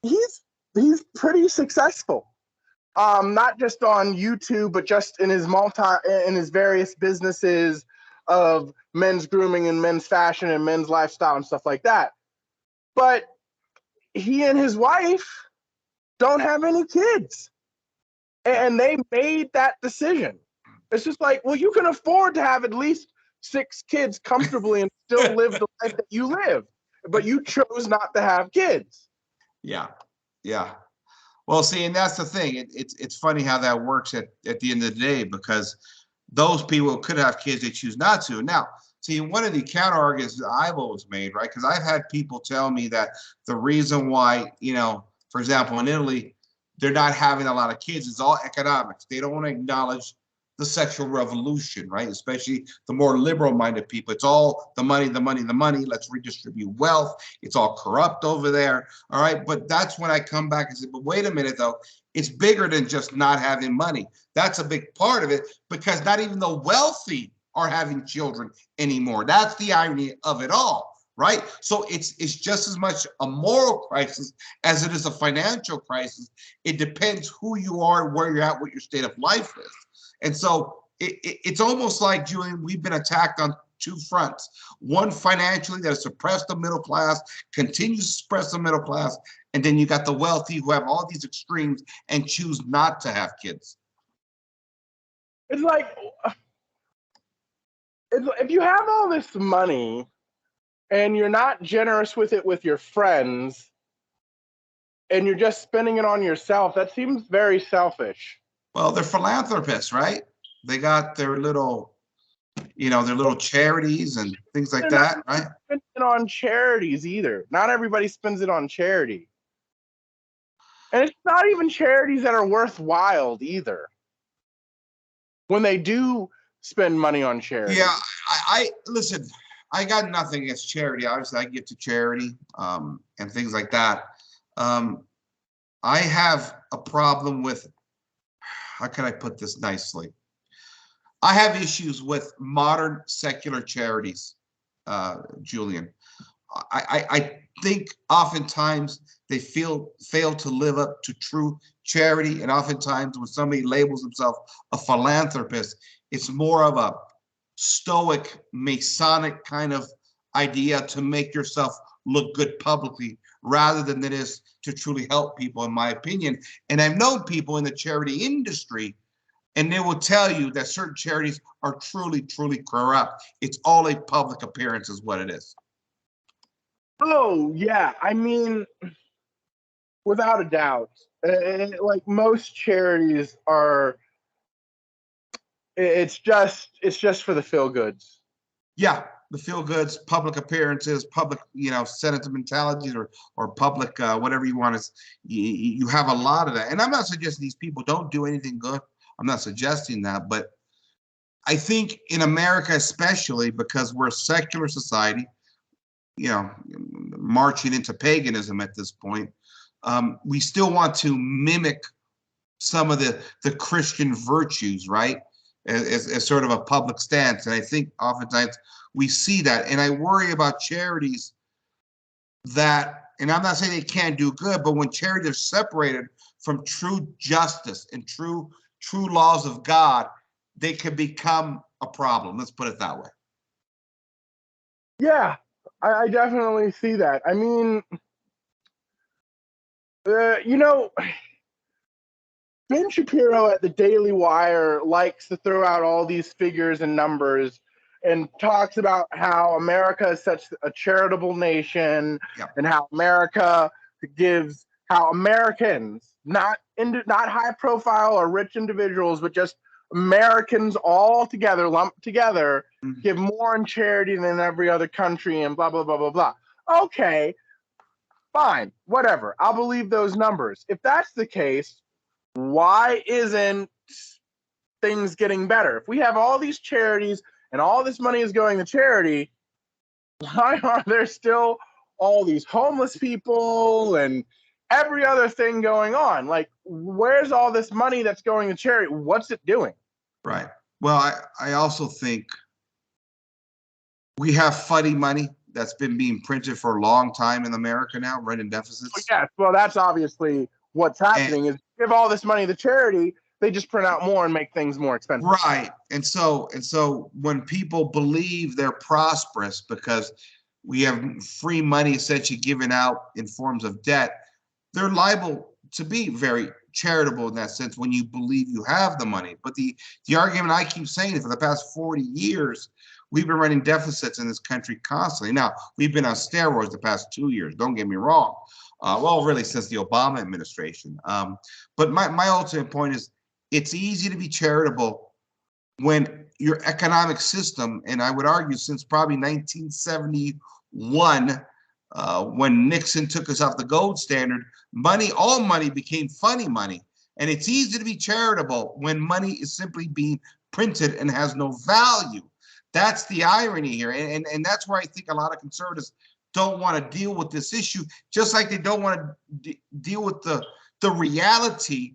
he's pretty successful. Not just on YouTube, but just in his various businesses of men's grooming and men's fashion and men's lifestyle and stuff like that. But he and his wife don't have any kids, and they made that decision. It's just like, well, you can afford to have at least 6 kids comfortably and still live the life that you live, but you chose not to have kids.
Yeah. Yeah. Well, see, and that's the thing. It's funny how that works at the end of the day, because those people could have kids, they choose not to. Now, see, one of the counter arguments that I've always made, right? Because I've had people tell me that the reason why, for example, in Italy, they're not having a lot of kids is all economics. They don't want to acknowledge the sexual revolution, right? Especially the more liberal-minded people. It's all the money, the money, the money. Let's redistribute wealth. It's all corrupt over there, all right? But that's when I come back and say, but wait a minute, though. It's bigger than just not having money. That's a big part of it, because not even the wealthy are having children anymore. That's the irony of it all, right? So it's just as much a moral crisis as it is a financial crisis. It depends who you are, where you're at, what your state of life is. And so it's almost like, Julian, we've been attacked on 2 fronts. One, financially, that has suppressed the middle class, continues to suppress the middle class. And then you got the wealthy who have all these extremes and choose not to have kids.
It's like, if you have all this money and you're not generous with it with your friends and you're just spending it on yourself, that seems very selfish.
Well, they're philanthropists, right? They got their little charities and things like that, right?
Spending it on charities either. Not everybody spends it on charity. And it's not even charities that are worthwhile either, when they do spend money on charity.
Yeah, I listen, I got nothing against charity. Obviously, I give to charity and things like that. I have a problem with, how can I put this nicely? I have issues with modern secular charities, Julian. I think oftentimes they fail to live up to true charity, and oftentimes when somebody labels himself a philanthropist, it's more of a stoic Masonic kind of idea to make yourself look good publicly, rather than it is to truly help people, in my opinion. And I've known people in the charity industry, and they will tell you that certain charities are truly, truly corrupt. It's all a public appearance is what it is.
Oh, yeah. I mean, without a doubt. Like most charities are, it's just for the feel goods.
Yeah, the feel goods, public appearances, public, sentimentalities, or public whatever you want to. You have a lot of that, and I'm not suggesting these people don't do anything good. I'm not suggesting that, but I think in America, especially because we're a secular society, marching into paganism at this point, we still want to mimic some of the Christian virtues, right? As sort of a public stance. And I think oftentimes we see that. And I worry about charities that, and I'm not saying they can't do good, but when charities are separated from true justice and true laws of God, they can become a problem. Let's put it that way.
Yeah, I definitely see that. I mean, Ben Shapiro at the Daily Wire likes to throw out all these figures and numbers and talks about how America is such a charitable nation,
Yep.
and how America gives how Americans, not high profile or rich individuals, but just Americans all together, lumped together, give more in charity than every other country and blah, blah, blah, blah, blah. Okay, fine, whatever. I'll believe those numbers. If that's the case, why isn't things getting better? If we have all these charities and all this money is going to charity, why are there still all these homeless people and every other thing going on? Like, where's all this money that's going to charity? What's it doing?
Right. Well, I also think we have funny money that's been being printed for a long time in America now, running deficits.
Yes, well, that's obviously what's happening. Is give all this money to charity, they just print out more and make things more expensive.
Right. And so when people believe they're prosperous because we have free money essentially given out in forms of debt, they're liable to be very charitable in that sense when you believe you have the money. But the argument I keep saying is for the past 40 years, we've been running deficits in this country constantly. Now, we've been on steroids the past 2 years, don't get me wrong. Well, really since the Obama administration. But my ultimate point is it's easy to be charitable when your economic system, and I would argue since probably 1971, when Nixon took us off the gold standard, all money became funny money. And it's easy to be charitable when money is simply being printed and has no value. That's the irony here. And that's where I think a lot of conservatives don't want to deal with this issue, just like they don't want to deal with the reality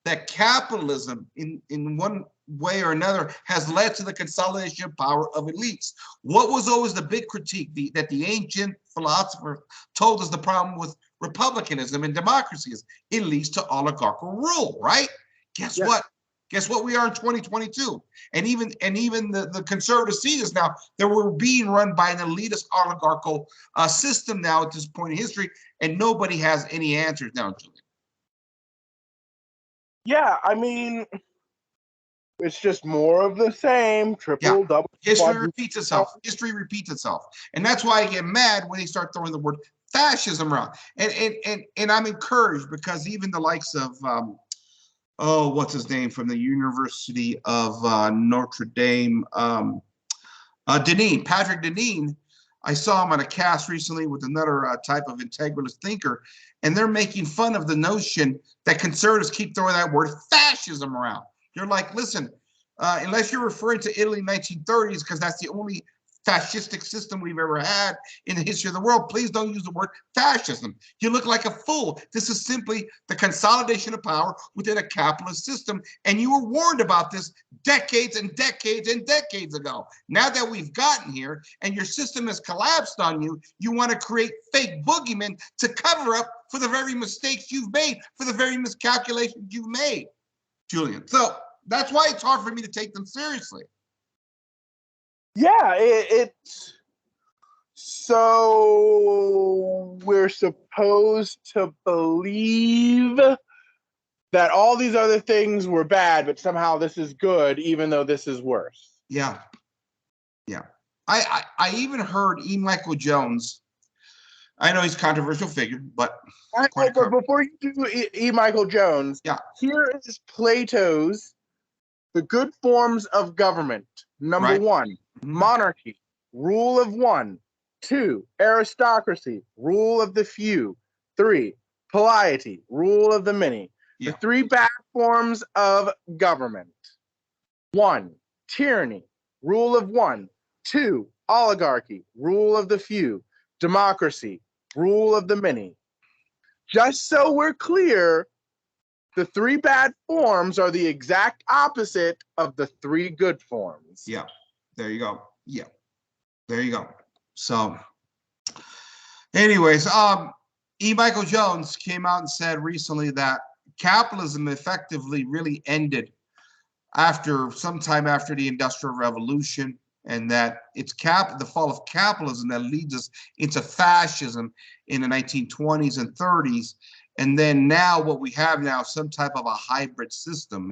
that capitalism in one way or another has led to the consolidation of power of elites. What was always the big critique that the ancient philosophers told us the problem with republicanism and democracy is it leads to oligarchical rule, right? Guess what? Guess what we are in 2022? And even the conservatives see this now, that we're being run by an elitist oligarchical system now at this point in history, and nobody has any answers now, Julian.
Yeah, I mean, it's just more of the same, triple, double.
History repeats itself. History repeats itself. And that's why I get mad when they start throwing the word fascism around. And I'm encouraged because even the likes of, what's his name, from the University of Notre Dame, Deneen, Patrick Deneen, I saw him on a cast recently with another type of integralist thinker, and they're making fun of the notion that conservatives keep throwing that word fascism around. You're like, listen, unless you're referring to Italy 1930s, because that's the only fascistic system we've ever had in the history of the world, please don't use the word fascism. You look like a fool. This is simply the consolidation of power within a capitalist system, and you were warned about this decades and decades and decades ago. Now that we've gotten here and your system has collapsed on you, you want to create fake boogeymen to cover up for the very mistakes you've made, for the very miscalculations you've made, Julian. So that's why it's hard for me to take them seriously.
Yeah, it's so we're supposed to believe that all these other things were bad, but somehow this is good, even though this is worse.
Yeah. I even heard E. Michael Jones. I know he's a controversial figure, but
before you do E. Michael Jones, here is Plato's The Good Forms of Government. Number one, monarchy, rule of one. 2, aristocracy, rule of the few. 3, polity, rule of the many. The 3 bad forms of government. 1, tyranny, rule of one. 2, oligarchy, rule of the few. Democracy, rule of the many. Just so we're clear, the 3 bad forms are the exact opposite of the 3 good forms.
Yeah, there you go. Yeah, there you go. So, anyways, E. Michael Jones came out and said recently that capitalism effectively really ended sometime after the Industrial Revolution, and that it's the fall of capitalism that leads us into fascism in the 1920s and 30s. And then now what we have now is some type of a hybrid system.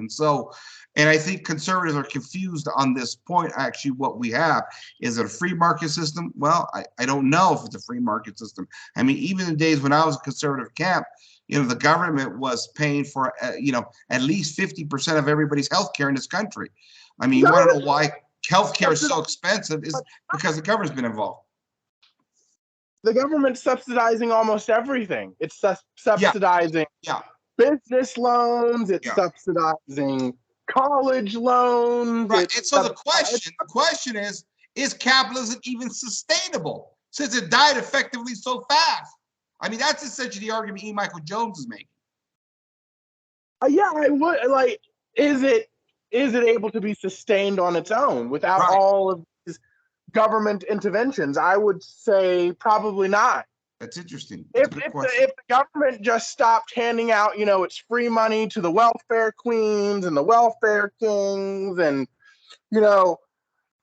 And I think conservatives are confused on this point. Actually, what we have is it a free market system? Well, I don't know if it's a free market system. I mean, even in the days when I was a conservative camp, the government was paying for, at least 50% of everybody's health care in this country. I mean, you want to know why health care is so expensive? Is because the government's been involved.
The government's subsidizing almost everything. It's subsidizing business loans. It's subsidizing college loans.
Right. And so the question is capitalism even sustainable since it died effectively so fast? I mean, that's essentially the argument E. Michael Jones is making.
Yeah, I would like. Is it able to be sustained on its own without all of these government interventions? I would say probably not.
That's interesting.
If the government just stopped handing out, its free money to the welfare queens and the welfare kings, and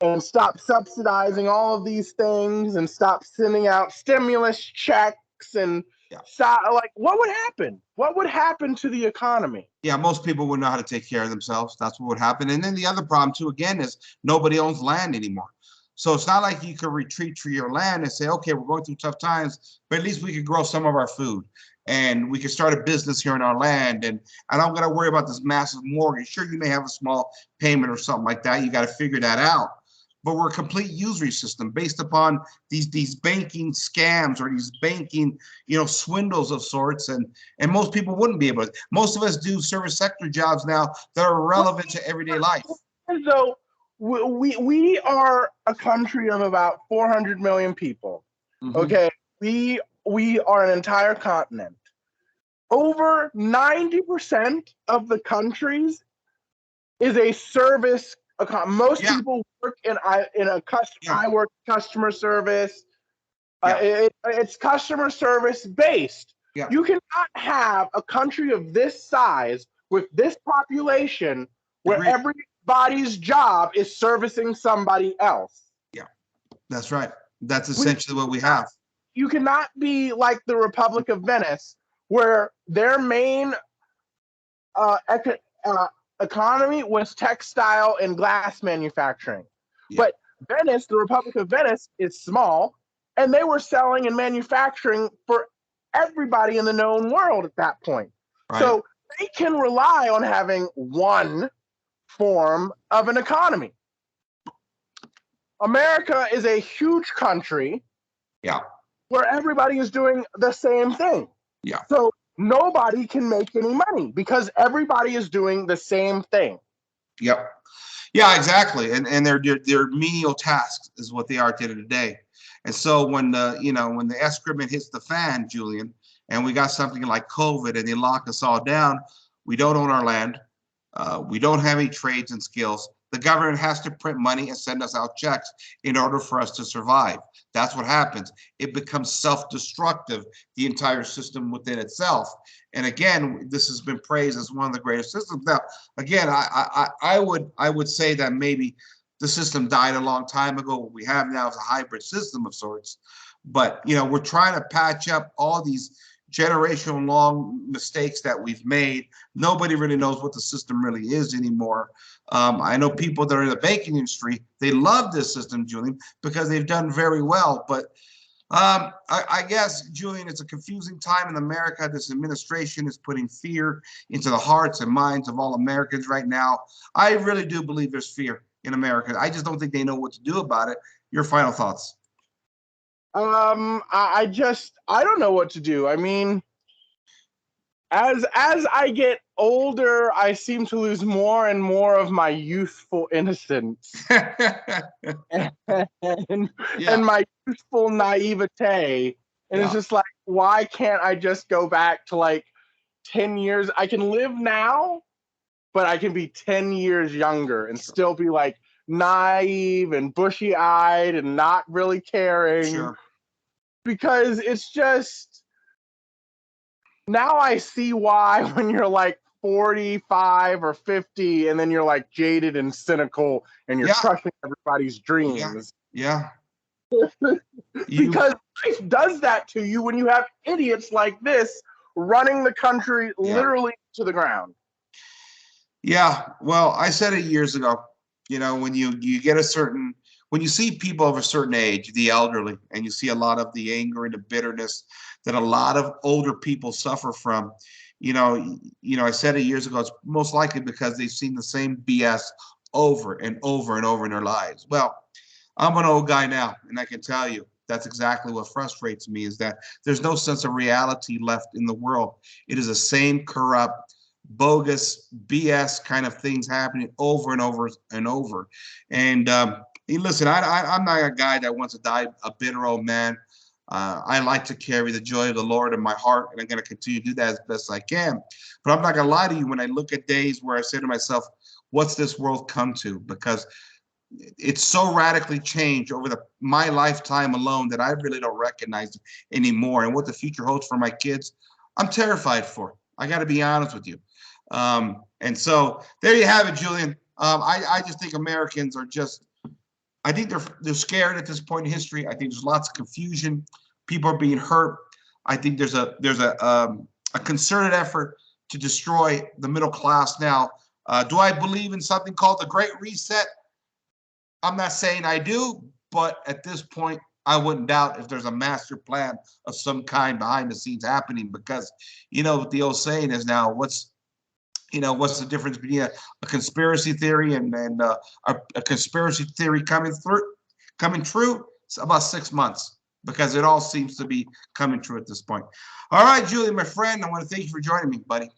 and stop subsidizing all of these things, and stop sending out stimulus checks, and stop, what would happen? What would happen to the economy?
Yeah, most people wouldn't know how to take care of themselves. That's what would happen. And then the other problem too, again, is nobody owns land anymore. So it's not like you can retreat to your land and say, okay, we're going through tough times, but at least we could grow some of our food and we can start a business here in our land. And I don't got to worry about this massive mortgage. Sure, you may have a small payment or something like that. You got to figure that out. But we're a complete usury system based upon these banking scams or these banking, swindles of sorts. And most people wouldn't be able to. Most of us do service sector jobs now that are relevant to everyday life.
So we are a country of about 400 million people. Mm-hmm. Okay, we are an entire continent. Over 90% of the countries is a service. Most people work in a customer. I work customer service. It's customer service based. Yeah. You cannot have a country of this size with this population where everybody's job is servicing somebody else. Yeah,
that's right. That's essentially what we have.
You cannot be like the Republic of Venice, where their main economy was textile and glass manufacturing. But Venice, the Republic of Venice, is small, and they were selling and manufacturing for everybody in the known world at that point. Right. So they can rely on having one form of an economy. America is a huge country where everybody is doing the same thing. Yeah. So nobody can make any money because everybody is doing the same thing.
Yep. Yeah, exactly. And they're menial tasks is what they are at the end of the day. And so when the excrement hits the fan, Julian, and we got something like COVID and they lock us all down, we don't own our land. We don't have any trades and skills. The government has to print money and send us out checks in order for us to survive. That's what happens. It becomes self-destructive, the entire system within itself. And again, this has been praised as one of the greatest systems. Now, again, I would say that maybe the system died a long time ago. What we have now is a hybrid system of sorts. But we're trying to patch up all these generational long mistakes that we've made. Nobody really knows what the system really is anymore. I know people that are in the banking industry, they love this system, Julian, because they've done very well. But I guess, Julian, it's a confusing time in America. This administration is putting fear into the hearts and minds of all Americans right now. I really do believe there's fear in America. I just don't think they know what to do about it. Your final thoughts?
I don't know what to do. I mean, as I get older, I seem to lose more and more of my youthful innocence and my youthful naivete. And it's just like, why can't I just go back to like 10 years? I can live now, but I can be 10 years younger and still be like naive and bushy-eyed and not really caring. Sure. Because it's just, now I see why when you're like 45 or 50 and then you're like jaded and cynical and you're crushing everybody's dreams.
Yeah.
Because life does that to you when you have idiots like this running the country literally to the ground. Yeah,
well, I said it years ago, when you get a certain, when you see people of a certain age, the elderly, and you see a lot of the anger and the bitterness that a lot of older people suffer from, I said it years ago, it's most likely because they've seen the same BS over and over and over in their lives. Well, I'm an old guy now, and I can tell you that's exactly what frustrates me, is that there's no sense of reality left in the world. It is the same corrupt, bogus, BS kind of things happening over and over and over. And listen, I'm not a guy that wants to die a bitter old man. I like to carry the joy of the Lord in my heart, and I'm going to continue to do that as best I can. But I'm not going to lie to you when I look at days where I say to myself, what's this world come to? Because it's so radically changed over my lifetime alone that I really don't recognize it anymore. And what the future holds for my kids, I'm terrified for. I got to be honest with you. And so there you have it, Julian. I just think Americans are I think they're scared at this point in history. I think there's lots of confusion. People are being hurt. I think there's a concerted effort to destroy the middle class now. Do I believe in something called the Great Reset? I'm not saying I do, but at this point, I wouldn't doubt if there's a master plan of some kind behind the scenes happening, because what the old saying is now, what's the difference between a conspiracy theory and a conspiracy theory coming true? It's about 6 months, because it all seems to be coming true at this point. All right, Julian, my friend, I want to thank you for joining me, buddy.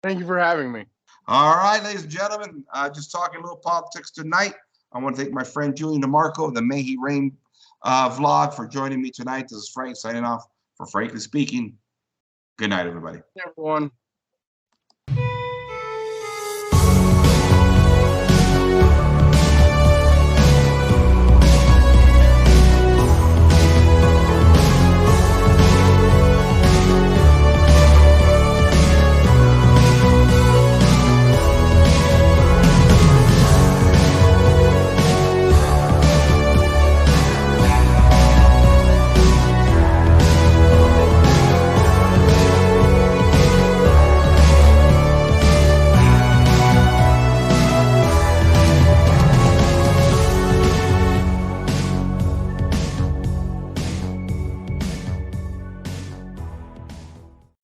Thank you for having me.
All right, ladies and gentlemen, just talking a little politics tonight. I want to thank my friend Julien DeMarco of the May He Rain vlog for joining me tonight. This is Frank signing off for Frankly Speaking. Good night, everybody.
Everyone.